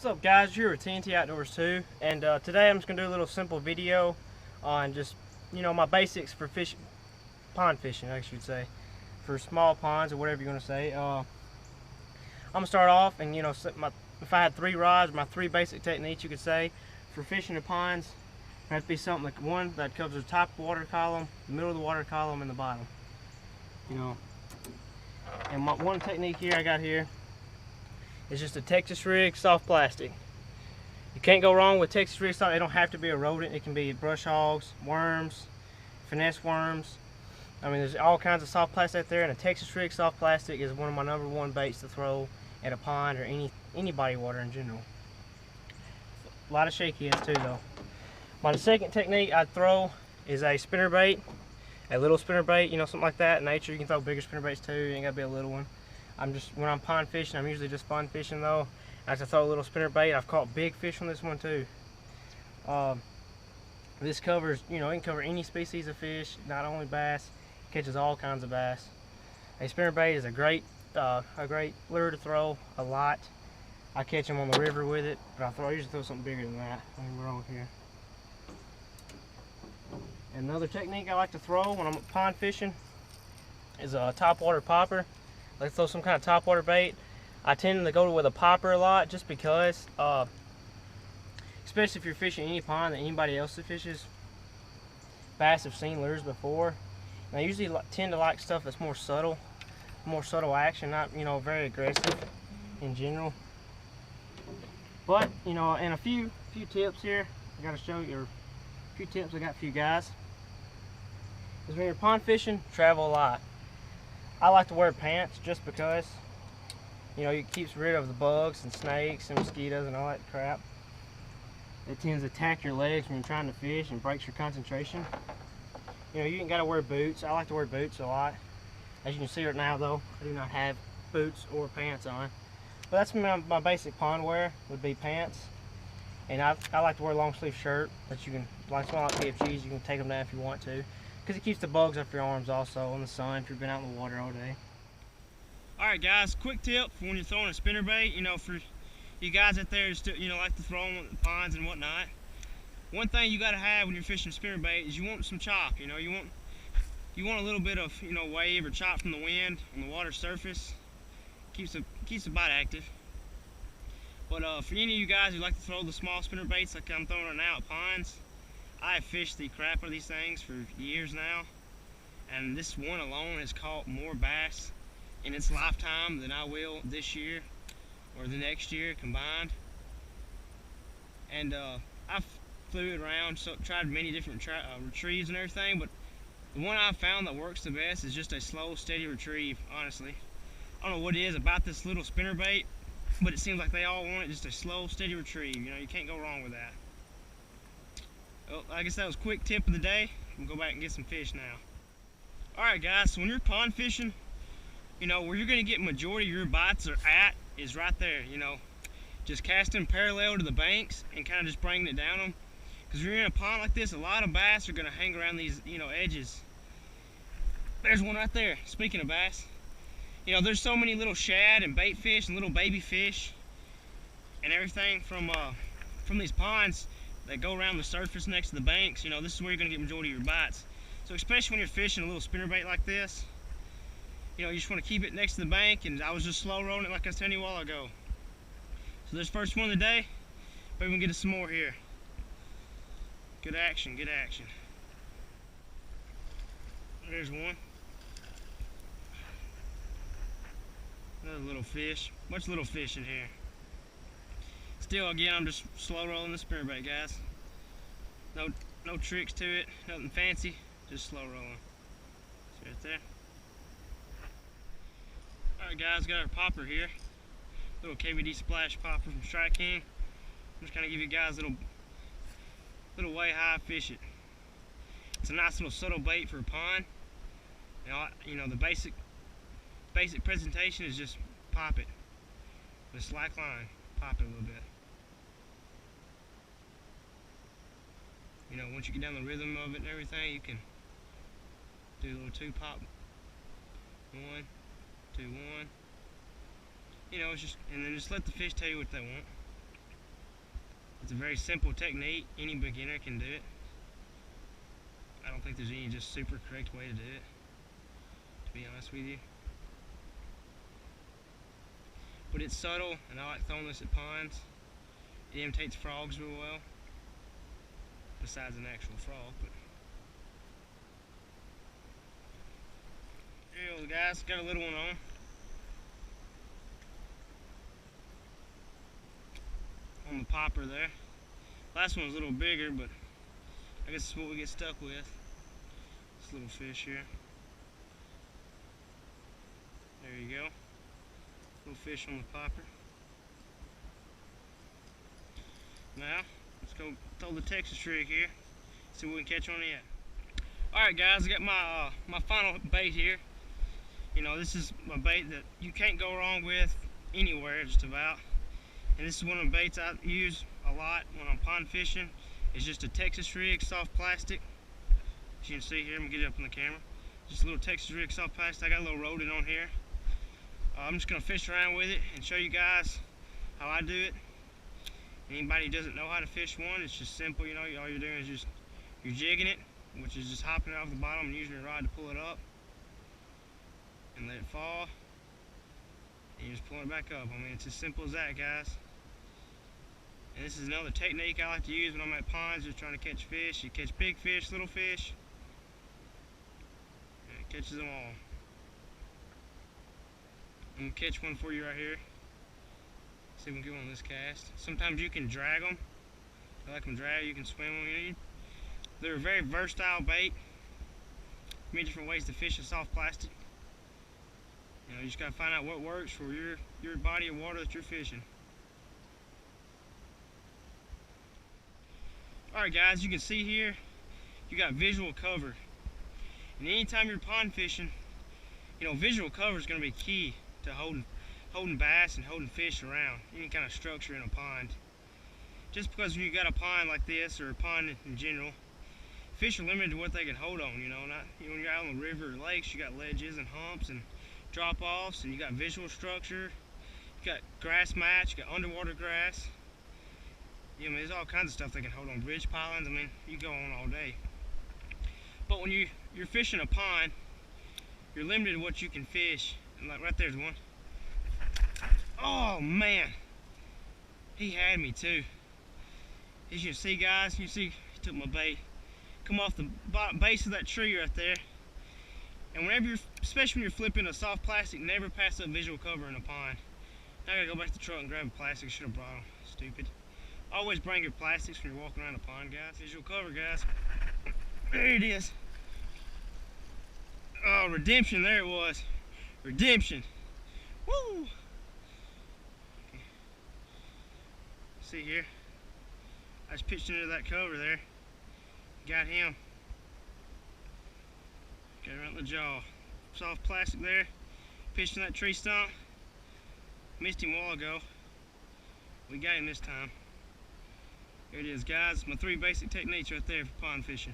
What's up, guys? You're with TNT Outdoors 2, and today I'm just gonna do a little simple video on just my basics for fishing, pond fishing, I should say, for small ponds or whatever you're gonna say. I'm gonna start off, and if I had 3 rods, my 3 basic techniques you could say for fishing the ponds would have to be something like one that covers the top water column, the middle of the water column, and the bottom. And my one technique here I got here is just a Texas rig soft plastic. You can't go wrong with Texas rig soft. It don't have to be a rodent. It can be brush hogs, worms, finesse worms. I mean, there's all kinds of soft plastic out there, and a Texas rig soft plastic is one of my #1 baits to throw at a pond or any body water in general. A lot of shaky heads too, though. My second technique I'd throw is a spinner bait, a little spinner bait, something like that. In nature, you can throw bigger spinner baits too. You ain't gotta be a little one. When I'm pond fishing, I'm usually just fun fishing though. I like to throw a little spinner bait. I've caught big fish on this one too. This covers, it can cover any species of fish, not only bass. It catches all kinds of bass. A spinner bait is a great lure to throw a lot. I catch them on the river with it, but I usually throw something bigger than that. Nothing wrong here. Another technique I like to throw when I'm pond fishing is a topwater popper. I like to throw some kind of topwater bait. I tend to go with a popper a lot just because, especially if you're fishing any pond that anybody else that fishes, bass have seen lures before. And I usually tend to like stuff that's more subtle action, not very aggressive in general. But and a few tips here I got to show you, or a few tips I got for you guys. Is when you're pond fishing, travel a lot. I like to wear pants just because it keeps rid of the bugs and snakes and mosquitoes and all that crap. It tends to attack your legs when you're trying to fish and breaks your concentration. You ain't got to wear boots. I like to wear boots a lot. As you can see right now though, I do not have boots or pants on. But that's my basic pond wear, would be pants. And I like to wear a long sleeve shirt that you can, like PFGs, you can take them down if you want to. Because it keeps the bugs off your arms also in the sun if you've been out in the water all day. Alright guys, quick tip for when you're throwing a spinner bait, for you guys out there that like to throw them in ponds and whatnot. One thing you gotta have when you're fishing spinner bait is you want some chop, you want a little bit of wave or chop from the wind on the water surface. Keeps the bite active. But for any of you guys who like to throw the small spinner baits like I'm throwing right now at ponds, I have fished the crap out of these things for years now, and this one alone has caught more bass in its lifetime than I will this year or the next year combined. And I've flew it around, tried many different retrieves and everything, but the one I've found that works the best is just a slow, steady retrieve, honestly. I don't know what it is about this little spinner bait, but it seems like they all want it, just a slow, steady retrieve. You can't go wrong with that. Well, I guess that was a quick tip of the day. We'll go back and get some fish now. Alright guys, so when you're pond fishing, where you're going to get majority of your bites are at is right there, just casting parallel to the banks and kind of just bringing it down them. Because when you're in a pond like this, a lot of bass are going to hang around these, edges. There's one right there, speaking of bass. There's so many little shad and bait fish and little baby fish and everything from these ponds that go around the surface next to the banks. This is where you're going to get majority of your bites. So especially when you're fishing a little spinner bait like this, you just want to keep it next to the bank, and I was just slow rolling it like I was telling you a while ago. So there's the first one of the day. Maybe we can get us some more here. Good action, good action. There's one. Another little fish. Much little fish in here. Still, again, I'm just slow rolling the spinnerbait, guys. No tricks to it, nothing fancy, just slow rolling. See right there. Alright guys, got our popper here. Little KVD splash popper from Strike King. I'm just kind of give you guys a little way how I fish it. It's a nice little subtle bait for a pond. The basic presentation is just pop it with a slack line. Pop it a little bit. Once you get down the rhythm of it and everything, you can do a little 2-pop. 1, 2, 1. It's just, and then just let the fish tell you what they want. It's a very simple technique. Any beginner can do it. I don't think there's any just super correct way to do it, to be honest with you. But it's subtle, and I like throwing this at ponds. It imitates frogs real well, besides an actual frog. But there you go, guys. Got a little one on the popper there. Last one was a little bigger, but I guess it's what we get stuck with. This little fish here. There you go. Little fish on the popper. Now, let's go throw the Texas rig here. See what we can catch on it. Alright guys, I got my final bait here. You know, this is a bait that you can't go wrong with anywhere, just about. And this is one of the baits I use a lot when I'm pond fishing. It's just a Texas rig, soft plastic. As you can see here, I'm gonna get it up on the camera. Just a little Texas rig, soft plastic. I got a little rodent on here. I'm just gonna fish around with it and show you guys how I do it. Anybody who doesn't know how to fish one, it's just simple. You know, all you're doing is just you're jigging it, which is just hopping it off the bottom and using your rod to pull it up and let it fall. And you're just pulling it back up. I mean, it's as simple as that, guys. And this is another technique I like to use when I'm at ponds, just trying to catch fish. You catch big fish, little fish, and it catches them all. I'm gonna catch one for you right here. See if we can get one on this cast. Sometimes you can drag them. I like them drag. You can swim when you need. They're a very versatile bait. Many different ways to fish a soft plastic. You know, you just gotta find out what works for your body of water that you're fishing. Alright guys, you can see here, you got visual cover. And anytime you're pond fishing, you know, visual cover is going to be key to holding bass and holding fish around, any kind of structure in a pond. Just because you got a pond like this, or a pond in general, fish are limited to what they can hold on, you know. When you're out on the river or lakes, you got ledges and humps and drop-offs, and you got visual structure, you got grass mats, you got underwater grass. You know, there's all kinds of stuff they can hold on, bridge pilings. I mean, you go on all day. But when you're fishing a pond, you're limited to what you can fish. And like right there's one. Oh man, he had me too. As you can see, guys, you see he took my bait. Come off the base of that tree right there. And whenever especially when you're flipping a soft plastic, never pass up visual cover in a pond. Now I gotta go back to the truck and grab a plastic. Should have brought them. Stupid. Always bring your plastics when you're walking around a pond, guys. Visual cover, guys. There it is. Oh, redemption, there it was. Redemption. Woo! Okay. See here? I just pitched into that cover there. Got him. Got right in the jaw. Soft plastic there. Pitched in that tree stump. Missed him a while ago. We got him this time. Here it is, guys. My 3 basic techniques right there for pond fishing.